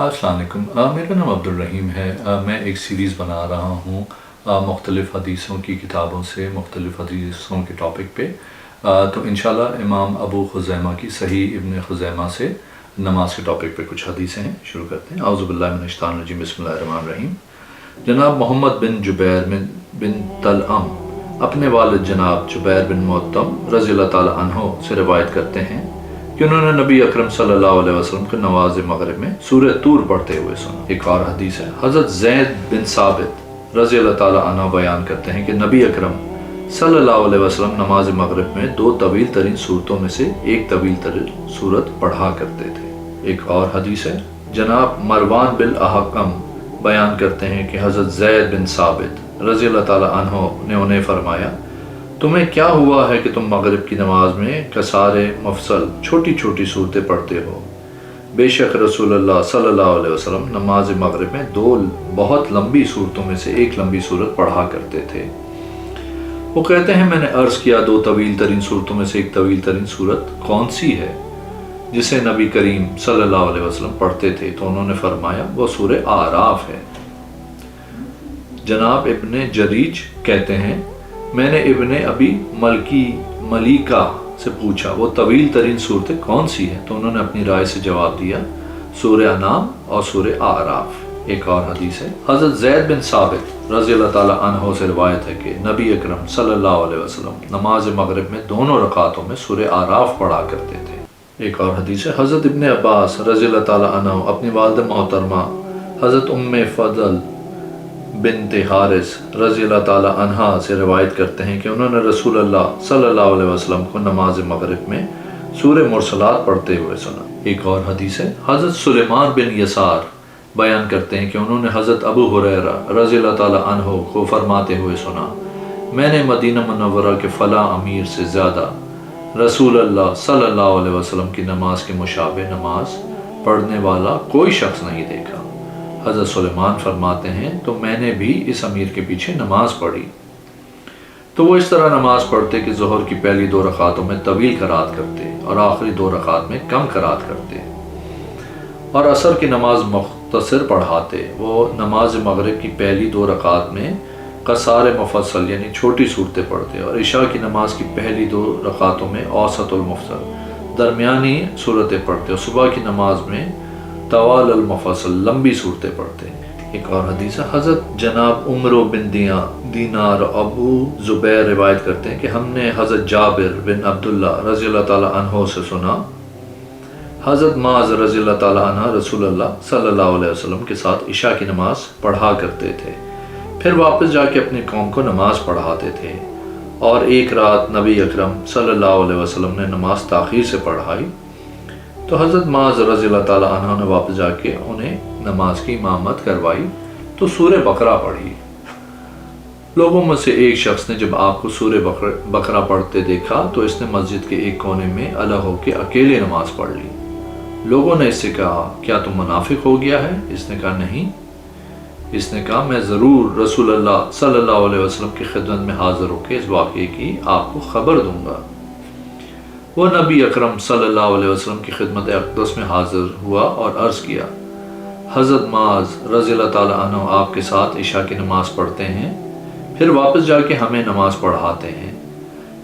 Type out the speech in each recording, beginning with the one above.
السلام علیکم، میرا نام عبدالرحیم ہے۔ میں ایک سیریز بنا رہا ہوں مختلف حدیثوں کی کتابوں سے مختلف حدیثوں کے ٹاپک پہ۔ تو انشاءاللہ امام ابو خزیمہ کی صحیح ابن خزیمہ سے نماز کے ٹاپک پہ کچھ حدیثیں ہیں، شروع کرتے ہیں۔ اعوذ باللہ من الشیطان الرجیم، بسم اللہ الرحمن الرحیم۔ جناب محمد بن جبیر بن طلعم اپنے والد جناب جبیر بن معطم رضی اللہ تعالیٰ عنہ سے روایت کرتے ہیں کہ انہوں نے نبی اکرم صلی اللہ علیہ وسلم کو نماز مغرب میں سورہ طور پڑھتے ہوئے سنا۔ ایک اور حدیث ہے، حضرت زید بن ثابت رضی اللہ تعالیٰ عنہ بیان کرتے ہیں کہ نبی اکرم صلی اللہ علیہ وسلم نماز مغرب میں دو طویل ترین صورتوں میں سے ایک طویل ترین صورت پڑھا کرتے تھے۔ ایک اور حدیث ہے، جناب مروان بن احکم بیان کرتے ہیں کہ حضرت زید بن ثابت رضی اللہ تعالیٰ عنہ نے انہیں فرمایا، تمہیں کیا ہوا ہے کہ تم مغرب کی نماز میں قصار مفصل چھوٹی چھوٹی صورتیں پڑھتے ہو؟ بے شک رسول اللہ صلی اللہ علیہ وسلم نماز مغرب میں دو بہت لمبی صورتوں میں سے ایک لمبی صورت پڑھا کرتے تھے۔ وہ کہتے ہیں، میں نے عرض کیا دو طویل ترین صورتوں میں سے ایک طویل ترین صورت کون سی ہے جسے نبی کریم صلی اللہ علیہ وسلم پڑھتے تھے؟ تو انہوں نے فرمایا وہ سورہ اعراف ہے۔ جناب ابن جریج کہتے ہیں، میں نے ابن ابی ملیکہ سے پوچھا وہ طویل ترین صورتیں کون سی ہیں؟ تو انہوں نے اپنی رائے سے جواب دیا سورہ انعام اور سورہ اعراف۔ ایک اور حدیث ہے، حضرت زید بن ثابت رضی اللہ تعالیٰ عنہ سے روایت ہے کہ نبی اکرم صلی اللہ علیہ وسلم نماز مغرب میں دونوں رکعتوں میں سورہ اعراف پڑھا کرتے تھے۔ ایک اور حدیث ہے، حضرت ابن عباس رضی اللہ تعالیٰ عنہ اپنی والدہ محترمہ حضرت ام فضل بنت حارث رضی اللہ تعالیٰ عنہ سے روایت کرتے ہیں کہ انہوں نے رسول اللہ صلی اللہ علیہ وسلم کو نماز مغرب میں سورہ مرسلات پڑھتے ہوئے سنا۔ ایک اور حدیث ہے، حضرت سلیمان بن یسار بیان کرتے ہیں کہ انہوں نے حضرت ابو ہریرہ رضی اللہ تعالیٰ عنہ کو فرماتے ہوئے سنا، میں نے مدینہ منورہ کے فلاں امیر سے زیادہ رسول اللہ صلی اللہ علیہ وسلم کی نماز کے مشابہ نماز پڑھنے والا کوئی شخص نہیں دیکھا۔ حضرت سلیمان فرماتے ہیں، تو میں نے بھی اس امیر کے پیچھے نماز پڑھی تو وہ اس طرح نماز پڑھتے کہ ظہر کی پہلی دو رکعتوں میں طویل قرات کرتے اور آخری دو رکعت میں کم قرات کرتے، اور عصر کی نماز مختصر پڑھاتے۔ وہ نماز مغرب کی پہلی دو رکعت میں قصار مفصل یعنی چھوٹی صورتیں پڑھتے اور عشاء کی نماز کی پہلی دو رکعتوں میں اوسط المفصل درمیانی صورتیں پڑھتے اور صبح کی نماز میں طوال المفصل لمبی صورتیں پڑھتے۔ ایک اور حدیث ہے، حضرت جناب عمر بن دینار ابو زبیر روایت کرتے ہیں کہ ہم نے حضرت جابر بن عبداللہ رضی اللہ تعالیٰ عنہ سے سنا، حضرت معاذ رضی اللہ تعالیٰ عنہ رسول اللہ صلی اللہ علیہ وسلم کے ساتھ عشاء کی نماز پڑھا کرتے تھے، پھر واپس جا کے اپنی قوم کو نماز پڑھاتے تھے، اور ایک رات نبی اکرم صلی اللہ علیہ وسلم نے نماز تاخیر سے پڑھائی تو حضرت معاذ رضی اللہ تعالیٰ عنہ نے واپس جا کے انہیں نماز کی امامت کروائی تو سورہ بقرہ پڑھی۔ لوگوں میں سے ایک شخص نے جب آپ کو سورہ بقرہ پڑھتے دیکھا تو اس نے مسجد کے ایک کونے میں الگ ہو کے اکیلے نماز پڑھ لی۔ لوگوں نے اس سے کہا، کیا تم منافق ہو گیا ہے؟ اس نے کہا نہیں۔ اس نے کہا، میں ضرور رسول اللہ صلی اللہ علیہ وسلم کی خدمت میں حاضر ہو کے اس واقعے کی آپ کو خبر دوں گا۔ وہ نبی اکرم صلی اللہ علیہ وسلم کی خدمت اقدس میں حاضر ہوا اور عرض کیا، حضرت معاذ رضی اللہ تعالیٰ عنہ آپ کے ساتھ عشاء کی نماز پڑھتے ہیں، پھر واپس جا کے ہمیں نماز پڑھاتے ہیں۔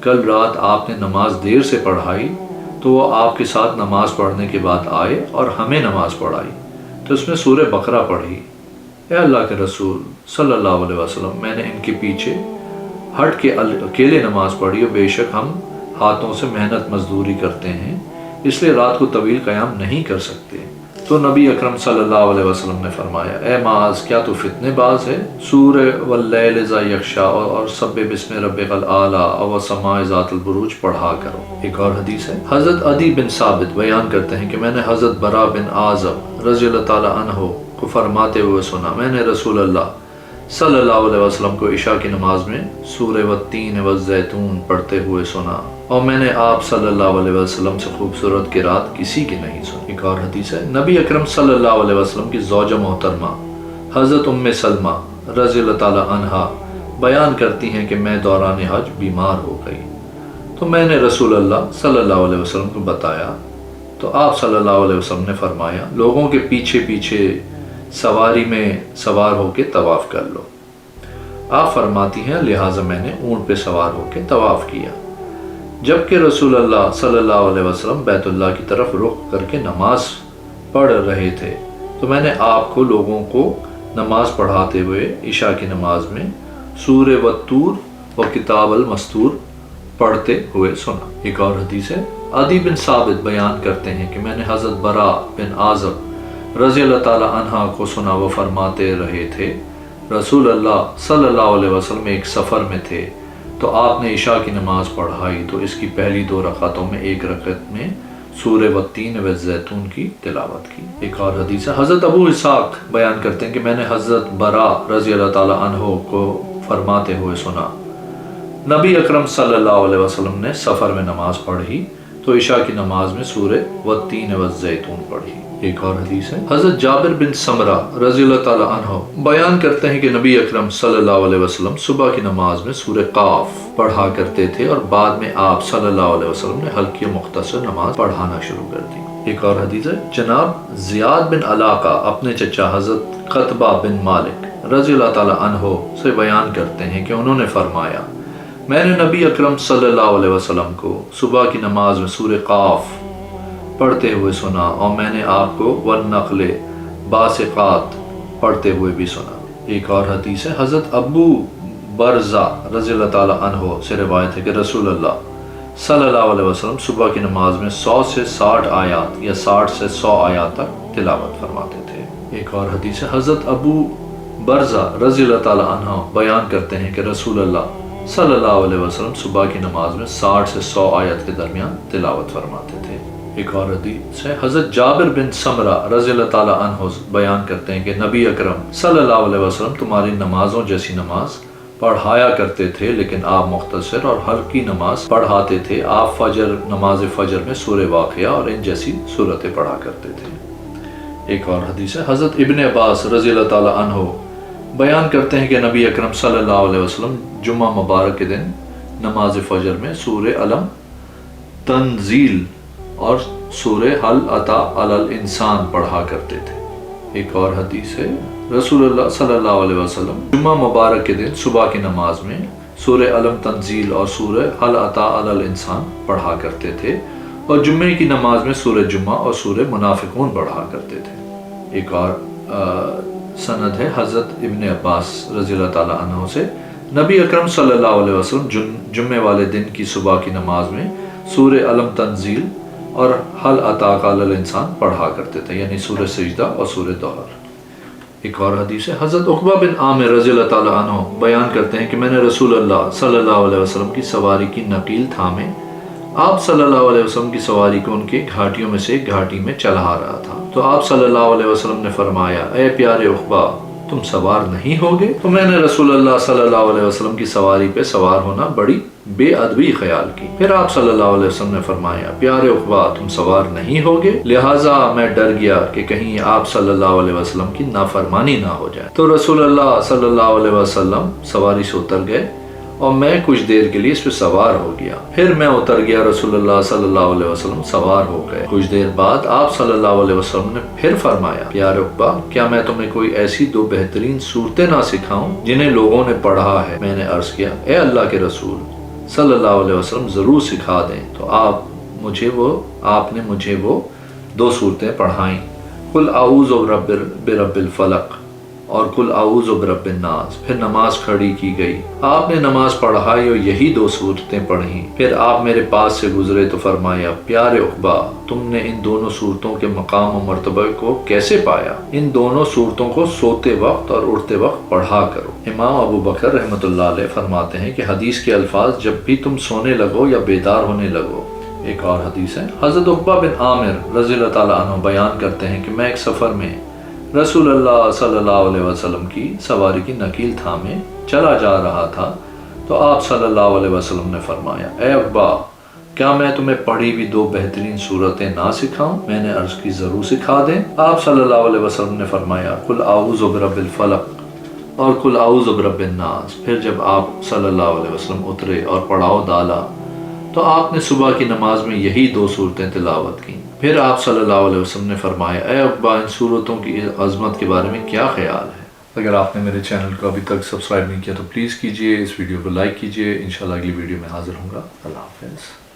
کل رات آپ نے نماز دیر سے پڑھائی تو وہ آپ کے ساتھ نماز پڑھنے کے بعد آئے اور ہمیں نماز پڑھائی تو اس میں سورہ بقرہ پڑھی۔ اے اللہ کے رسول صلی اللہ علیہ وسلم، میں نے ان کے پیچھے ہٹ کے اکیلے نماز پڑھی اور بے شک ہم ہاتھوں سے محنت مزدوری کرتے ہیں، اس لیے رات کو طویل قیام نہیں کر سکتے۔ تو نبی اکرم صلی اللہ علیہ وسلم نے فرمایا، اے معاذ، کیا تو فتنے باز ہے؟ سورہ واللیل اذا یغشی اور سبح بسم ربک الاعلی اور سماء ذات البروج پڑھا کرو۔ ایک اور حدیث ہے، حضرت عدی بن ثابت بیان کرتے ہیں کہ میں نے حضرت برا بن عازب رضی اللہ تعالیٰ عنہ کو فرماتے ہوئے سنا، میں نے رسول اللہ صلی اللہ علیہ وسلم کو عشاء کی نماز میں سورہ والتین والزیتون پڑھتے ہوئے سنا، اور میں نے آپ صلی اللہ علیہ وسلم سے خوبصورت قرات کسی کی نہیں سنی۔ ایک اور حدیث ہے، نبی اکرم صلی اللہ علیہ وسلم کی زوجہ محترمہ حضرت ام سلمہ رضی اللہ تعالیٰ عنہا بیان کرتی ہیں کہ میں دوران حج بیمار ہو گئی تو میں نے رسول اللہ صلی اللہ علیہ وسلم کو بتایا تو آپ صلی اللہ علیہ وسلم نے فرمایا لوگوں کے پیچھے پیچھے سواری میں سوار ہو کے طواف کر لو۔ آپ فرماتی ہیں لہٰذا میں نے اونٹ پہ سوار ہو کے طواف کیا۔ جبکہ رسول اللہ صلی اللہ علیہ وسلم بیت اللہ کی طرف رخ کر کے نماز پڑھ رہے تھے تو میں نے آپ کو لوگوں کو نماز پڑھاتے ہوئے عشاء کی نماز میں سورہ والطور و کتاب المسطور پڑھتے ہوئے سنا۔ ایک اور حدیث ہے، عدی بن ثابت بیان کرتے ہیں کہ میں نے حضرت برا بن عازب رضی اللہ تعالی عنہ کو سنا، وہ فرماتے رہے تھے رسول اللہ صلی اللہ علیہ وسلم ایک سفر میں تھے تو آپ نے عشاء کی نماز پڑھائی تو اس کی پہلی 2 رکعتوں میں ایک رکعت میں سورہ والتین والزیتون کی تلاوت کی۔ ایک اور حدیث ہے، حضرت ابو اسحاق بیان کرتے ہیں کہ میں نے حضرت برا رضی اللہ تعالی عنہ کو فرماتے ہوئے سنا نبی اکرم صلی اللہ علیہ وسلم نے سفر میں نماز پڑھی تو عشاء کی نماز میں سورہ والتین والزیتون پڑھی۔ ایک اور حدیث ہے، حضرت جابر بن سمرہ رضی اللہ تعالی عنہ بیان کرتے ہیں کہ نبی اکرم صلی اللہ علیہ وسلم صبح کی نماز میں سورہ قاف پڑھا کرتے تھے اور بعد میں آپ صلی اللہ علیہ وسلم نے ہلکی و مختصر نماز پڑھانا شروع کر دی۔ ایک اور حدیث ہے، جناب زیاد بن علاقہ اپنے چچا حضرت قطبہ بن مالک رضی اللہ تعالی عنہ سے بیان کرتے ہیں کہ انہوں نے فرمایا میں نے نبی اکرم صلی اللہ علیہ وسلم کو صبح کی نماز میں سورہ قاف پڑھتے ہوئے سنا اور میں نے آپ کو والنخل باسقات پڑھتے ہوئے بھی سنا۔ ایک اور حدیث ہے، حضرت ابو برزہ رضی اللہ تعالی عنہ سے روایت ہے کہ رسول اللہ صلی اللہ علیہ وسلم صبح کی نماز میں 100 سے 60 آیات یا 60 سے 100 آیات تک تلاوت فرماتے تھے۔ ایک اور حدیث ہے، حضرت ابو برزہ رضی اللہ تعالی عنہ بیان کرتے ہیں کہ رسول اللہ صلی اللہ علیہ وسلم صبح کی نماز میں 60 سے 100 آیت کے درمیان تلاوت فرماتے تھے۔ ایک اور حدیث ہے، حضرت جابر بن سمرہ رضی اللہ تعالی عنہ بیان کرتے ہیں کہ نبی اکرم صلی اللہ علیہ وسلم تمہاری نمازوں جیسی نماز پڑھایا کرتے تھے لیکن آپ مختصر اور ہلکی نماز پڑھاتے تھے۔ آپ نماز فجر میں سورہ واقعہ اور ان جیسی صورتیں پڑھا کرتے تھے۔ ایک اور حدیث ہے، حضرت ابن عباس رضی اللہ تعالی عنہ بیان کرتے ہیں کہ نبی اکرم صلی اللہ علیہ وسلم جمعہ مبارک کے دن نماز فجر میں سورہ علم تنزیل اور سورہ حل اتی علی الانسان پڑھا کرتے تھے۔ ایک اور حدیث ہے، رسول اللہ صلی اللہ علیہ وسلم جمعہ مبارک کے دن صبح کی نماز میں سورہ علم تنزیل اور سورہ حل اتی علی الانسان پڑھا کرتے تھے اور جمعے کی نماز میں سورہ جمعہ اور سورہ منافقون پڑھا کرتے تھے۔ ایک اور سند ہے، حضرت ابن عباس رضی اللہ تعالی عنہ سے نبی اکرم صلی اللہ علیہ وسلم جمعے والے دن کی صبح کی نماز میں سورہ علم تنزیل اور حل اتی علی الانسان پڑھا کرتے تھے، یعنی سورہ سجدہ اور سورہ دہر۔ ایک اور حدیث ہے، حضرت عقبہ بن عامر رضی اللہ تعالی عنہ بیان کرتے ہیں کہ میں نے رسول اللہ صلی اللہ علیہ وسلم کی سواری کی نقیل تھامے آپ صلی اللہ علیہ وسلم کی سواری کو ان کے گھاٹیوں میں سے ایک گھاٹی میں چلا رہا تھا تو آپ صلی اللہ علیہ وسلم نے فرمایا اے پیارے عقبہ تم سوار نہیں ہوگے؟ تو میں نے رسول اللہ صلی اللہ علیہ وسلم کی سواری پہ سوار ہونا بڑی بے ادبی خیال کی۔ پھر آپ صلی اللہ علیہ وسلم نے فرمایا پیارے عقبہ تم سوار نہیں ہوگے؟ لہٰذا میں ڈر گیا کہ کہیں آپ صلی اللہ علیہ وسلم کی نافرمانی نہ ہو جائے، تو رسول اللہ صلی اللہ علیہ وسلم سواری سے اتر گئے اور میں کچھ دیر کے لیے اس پہ سوار ہو گیا، پھر میں اتر گیا، رسول اللہ صلی اللہ علیہ وسلم سوار ہو گئے۔ کچھ دیر بعد آپ صلی اللہ علیہ وسلم نے پھر فرمایا پیارے عقبہ کیا میں تمہیں کوئی ایسی 2 بہترین صورتیں نہ سکھاؤں جنہیں لوگوں نے پڑھا ہے؟ میں نے عرض کیا اے اللہ کے رسول صلی اللہ علیہ وسلم ضرور سکھا دیں، تو آپ نے مجھے وہ 2 صورتیں پڑھائیں، قل اعوذ برب الفلق اور قل اعوذ برب الناس۔ پھر نماز کھڑی کی گئی، آپ نے نماز پڑھائی اور یہی 2 صورتیں پڑھیں۔ پھر آپ میرے پاس سے گزرے تو فرمایا پیارے عقبہ تم نے ان دونوں صورتوں کے مقام و مرتبہ کو کیسے پایا؟ ان دونوں صورتوں کو سوتے وقت اور اٹھتے وقت پڑھا کرو۔ امام ابو بکر رحمۃ اللہ علیہ فرماتے ہیں کہ حدیث کے الفاظ جب بھی تم سونے لگو یا بیدار ہونے لگو۔ ایک اور حدیث ہے، حضرت عقبہ بن عامر رضی اللہ تعالیٰ عنہ بیان کرتے ہیں کہ میں ایک سفر میں رسول اللہ صلی اللہ علیہ وسلم کی سواری کی نکیل تھامے چلا جا رہا تھا تو آپ صلی اللہ علیہ وسلم نے فرمایا اے عقبہ کیا میں تمہیں پڑھی ہوئی 2 بہترین صورتیں نہ سکھاؤں؟ میں نے عرض کی ضرور سکھا دیں۔ آپ صلی اللہ علیہ وسلم نے فرمایا قل اعوذ برب الفلق اور قل اعوذ برب الناس۔ پھر جب آپ صلی اللہ علیہ وسلم اترے اور پڑاؤ ڈالا تو آپ نے صبح کی نماز میں یہی 2 صورتیں تلاوت کیں۔ پھر آپ صلی اللہ علیہ وسلم نے فرمایا اے عقبہ ان صورتوں کی عظمت کے بارے میں کیا خیال ہے؟ اگر آپ نے میرے چینل کو ابھی تک سبسکرائب نہیں کیا تو پلیز کیجئے، اس ویڈیو کو لائک کیجئے، انشاءاللہ اگلی ویڈیو میں حاضر ہوں گا۔ اللہ حافظ۔